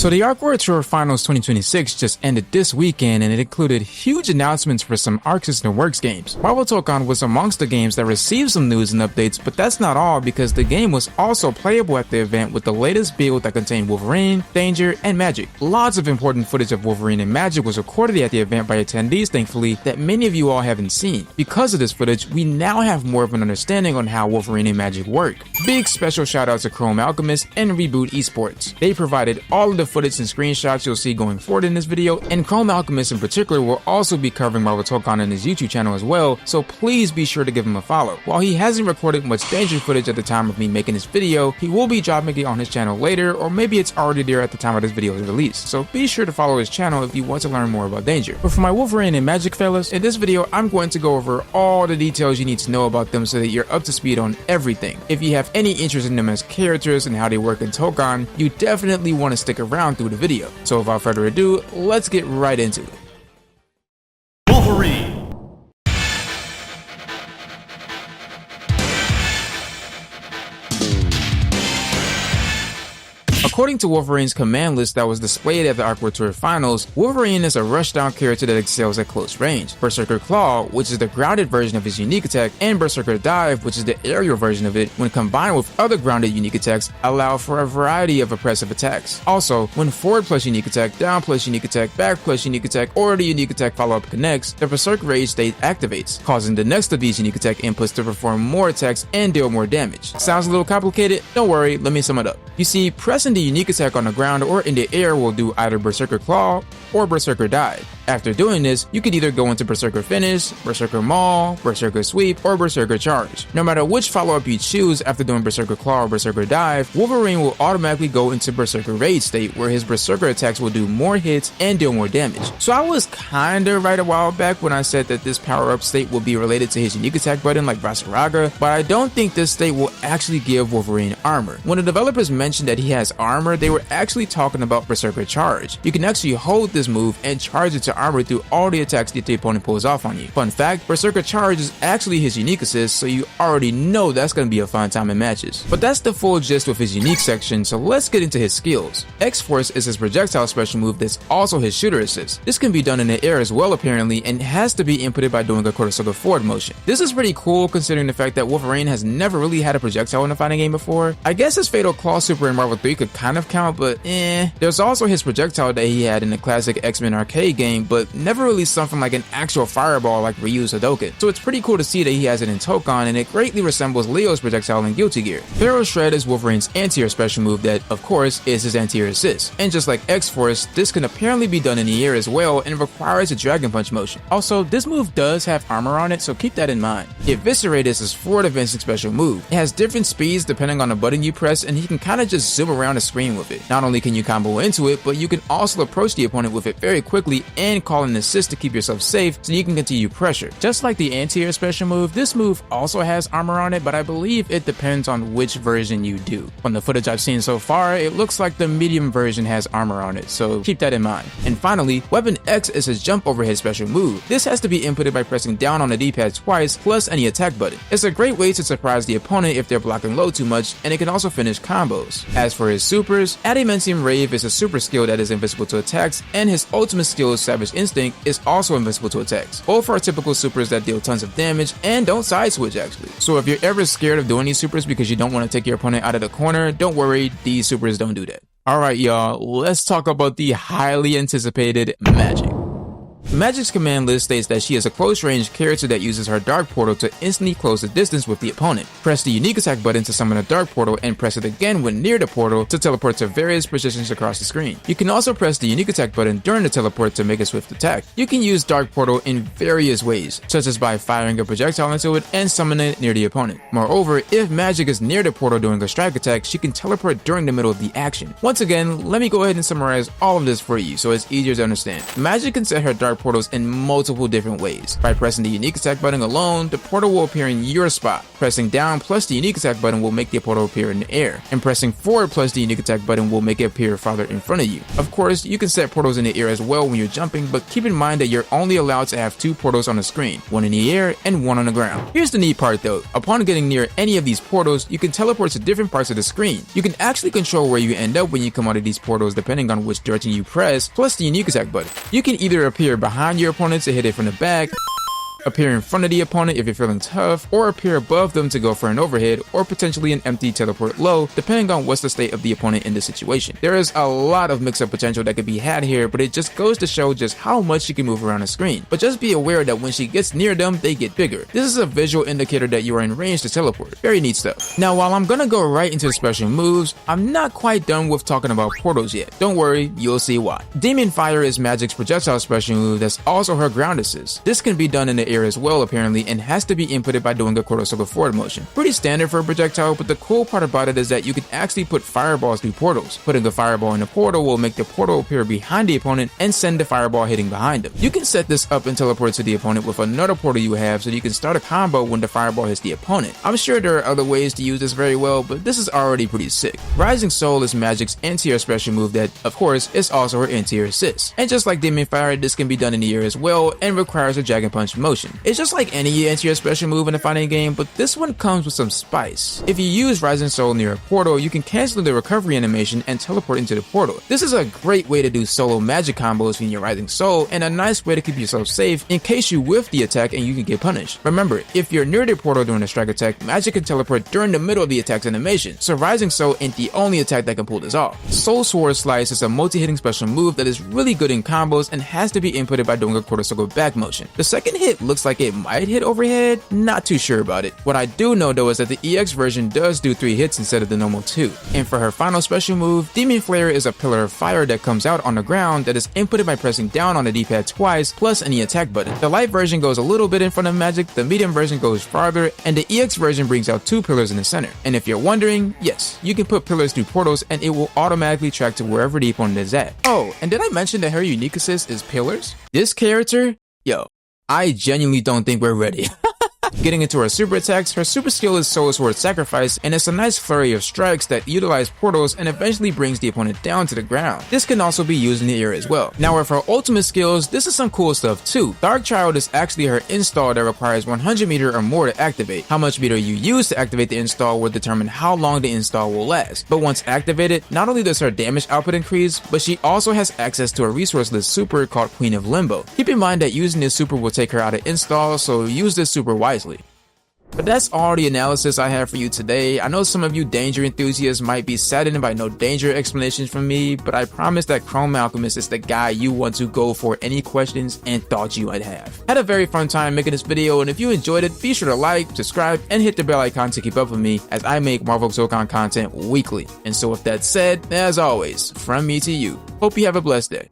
So the Arc World Tour Finals 2026 just ended this weekend, and it included huge announcements for some Arc System Works games. Marvel Tokon was amongst the games that received some news and updates, but that's not all, because the game was also playable at the event with the latest build that contained Wolverine, Danger, and Magik. Lots of important footage of Wolverine and Magik was recorded at the event by attendees, thankfully, that many of you all haven't seen. Because of this footage, we now have more of an understanding on how Wolverine and Magik work. Big special shout out to Chrome Alchemist and Reboot Esports. They provided all of the footage and screenshots you'll see going forward in this video, and Chrome Alchemist in particular will also be covering Marvel Tokon in his YouTube channel as well, so please be sure to give him a follow. While he hasn't recorded much Danger footage at the time of me making this video, he will be dropping it on his channel later, or maybe it's already there at the time of this video is released, so be sure to follow his channel if you want to learn more about Danger. But for my Wolverine and Magik fellas, in this video I'm going to go over all the details you need to know about them so that you're up to speed on everything. If you have any interest in them as characters and how they work in Tokon, you definitely want to stick around through the video. So without further ado, let's get right into it. Wolverine. According to Wolverine's command list that was displayed at the Arc World Tour Finals, Wolverine is a rushdown character that excels at close range. Berserker Claw, which is the grounded version of his unique attack, and Berserker Dive, which is the aerial version of it, when combined with other grounded unique attacks, allow for a variety of oppressive attacks. Also, when forward plus unique attack, down plus unique attack, back plus unique attack, or the unique attack follow-up connects, the Berserker Rage state activates, causing the next of these unique attack inputs to perform more attacks and deal more damage. Sounds a little complicated? Don't worry, let me sum it up. You see, pressing the unique attack on the ground or in the air will do either Berserker Claw or Berserker Dive. After doing this, you could either go into Berserker Finish, Berserker Maul, Berserker Sweep, or Berserker Charge. No matter which follow-up you choose after doing Berserker Claw or Berserker Dive, Wolverine will automatically go into Berserker Rage state, where his Berserker attacks will do more hits and deal more damage. So I was kinda right a while back when I said that this power-up state will be related to his unique attack button like Vasaraga, but I don't think this state will actually give Wolverine armor. When the developers mentioned that he has armor, they were actually talking about Berserker Charge. You can actually hold this move and charge it to armor through all the attacks that the opponent pulls off on you. Fun fact, Berserker Charge is actually his unique assist, so you already know that's going to be a fun time in matches. But that's the full gist with his unique section, so let's get into his skills. X-Force is his projectile special move that's also his shooter assist. This can be done in the air as well apparently, and has to be inputted by doing a quarter circle forward motion. This is pretty cool considering the fact that Wolverine has never really had a projectile in a fighting game before. I guess his Fatal Claw Super in Marvel 3 could kind of count, but There's also his projectile that he had in the classic X-Men arcade game, but never really something like an actual fireball like Ryu's Hadouken. So it's pretty cool to see that he has it in Tokon, and it greatly resembles Leo's projectile in Guilty Gear. Thorough Shred is Wolverine's anti-air special move that, of course, is his anti-air assist. And just like X-Force, this can apparently be done in the air as well and requires a Dragon Punch motion. Also, this move does have armor on it, so keep that in mind. Eviscerate is his forward advancing special move. It has different speeds depending on the button you press, and he can kind of just zoom around the screen with it. Not only can you combo into it, but you can also approach the opponent with it very quickly and call an assist to keep yourself safe so you can continue pressure. Just like the anti-air special move, this move also has armor on it, but I believe it depends on which version you do. From the footage I've seen so far, it looks like the medium version has armor on it, so keep that in mind. And finally, Weapon X is his jump overhead special move. This has to be inputted by pressing down on the D-pad twice, plus any attack button. It's a great way to surprise the opponent if they're blocking low too much, and it can also finish combos. As for his supers, Adamantium Rave is a super skill that is invincible to attacks, and his ultimate skill, Savage Instinct, is also invincible to attacks. Both are typical supers that deal tons of damage and don't side switch actually. So if you're ever scared of doing these supers because you don't want to take your opponent out of the corner, don't worry, these supers don't do that. Alright y'all, let's talk about the highly anticipated Magik. Magik's command list states that she is a close-range character that uses her Dark Portal to instantly close the distance with the opponent. Press the unique attack button to summon a Dark Portal and press it again when near the portal to teleport to various positions across the screen. You can also press the unique attack button during the teleport to make a swift attack. You can use Dark Portal in various ways, such as by firing a projectile into it and summoning it near the opponent. Moreover, if Magik is near the portal during a strike attack, she can teleport during the middle of the action. Once again, let me go ahead and summarize all of this for you so it's easier to understand. Magik can set her Dark fire portals in multiple different ways. By pressing the unique attack button alone, the portal will appear in your spot. Pressing down plus the unique attack button will make the portal appear in the air, and pressing forward plus the unique attack button will make it appear farther in front of you. Of course, you can set portals in the air as well when you're jumping, but keep in mind that you're only allowed to have 2 portals on the screen, one in the air and one on the ground. Here's the neat part though, upon getting near any of these portals, you can teleport to different parts of the screen. You can actually control where you end up when you come out of these portals depending on which direction you press, plus the unique attack button. You can either appear behind your opponent to hit it from the back, appear in front of the opponent if you're feeling tough, or appear above them to go for an overhead, or potentially an empty teleport low, depending on what's the state of the opponent in the situation. There is a lot of mix-up potential that could be had here, but it just goes to show just how much you can move around the screen. But just be aware that when she gets near them, they get bigger. This is a visual indicator that you are in range to teleport. Very neat stuff. Now, while I'm gonna go right into the special moves, I'm not quite done with talking about portals yet. Don't worry, you'll see why. Demon Fire is Magik's projectile special move that's also her ground assist. This can be done in the air as well apparently, and has to be inputted by doing a quarter circle forward motion. Pretty standard for a projectile, but the cool part about it is that you can actually put fireballs through portals. Putting a fireball in a portal will make the portal appear behind the opponent and send the fireball hitting behind them. You can set this up and teleport to the opponent with another portal you have so that you can start a combo when the fireball hits the opponent. I'm sure there are other ways to use this very well, but this is already pretty sick. Rising Soul is Magik's anti-air special move that, of course, is also her anti-air assist. And just like Demon Fire, this can be done in the air as well and requires a dragon punch motion. It's just like any anti-air special move in a fighting game, but this one comes with some spice. If you use Rising Soul near a portal, you can cancel the recovery animation and teleport into the portal. This is a great way to do solo magic combos when you're Rising Soul, and a nice way to keep yourself safe in case you whiff the attack and you can get punished. Remember, if you're near the portal during a strike attack, Magik can teleport during the middle of the attack's animation, so Rising Soul ain't the only attack that can pull this off. Soul Sword Slice is a multi-hitting special move that is really good in combos and has to be inputted by doing a quarter circle back motion. The second hit looks like it might hit overhead, not too sure about it. What I do know though is that the EX version does do 3 hits instead of the normal 2. And for her final special move, Demon Flare is a pillar of fire that comes out on the ground that is inputted by pressing down on the D-pad twice plus any attack button. The light version goes a little bit in front of Magik, the medium version goes farther, and the EX version brings out 2 pillars in the center. And if you're wondering, yes, you can put pillars through portals and it will automatically track to wherever the opponent is at. Oh, and did I mention that her unique assist is pillars? This character, yo, I genuinely don't think we're ready. Getting into her super attacks, her super skill is Soul Sword Sacrifice, and it's a nice flurry of strikes that utilize portals and eventually brings the opponent down to the ground. This can also be used in the air as well. Now with her ultimate skills, this is some cool stuff too. Dark Child is actually her install that requires 100 meter or more to activate. How much meter you use to activate the install will determine how long the install will last. But once activated, not only does her damage output increase, but she also has access to a resource list super called Queen of Limbo. Keep in mind that using this super will take her out of install, so use this super wisely. But that's all the analysis I have for you today. I know some of you danger enthusiasts might be saddened by no danger explanations from me, but I promise that Chrome Alchemist is the guy you want to go for any questions and thoughts you might have. Had a very fun time making this video, and if you enjoyed it, be sure to like, subscribe, and hit the bell icon to keep up with me as I make Marvel Tokon content weekly. And so with that said, as always, from me to you, hope you have a blessed day.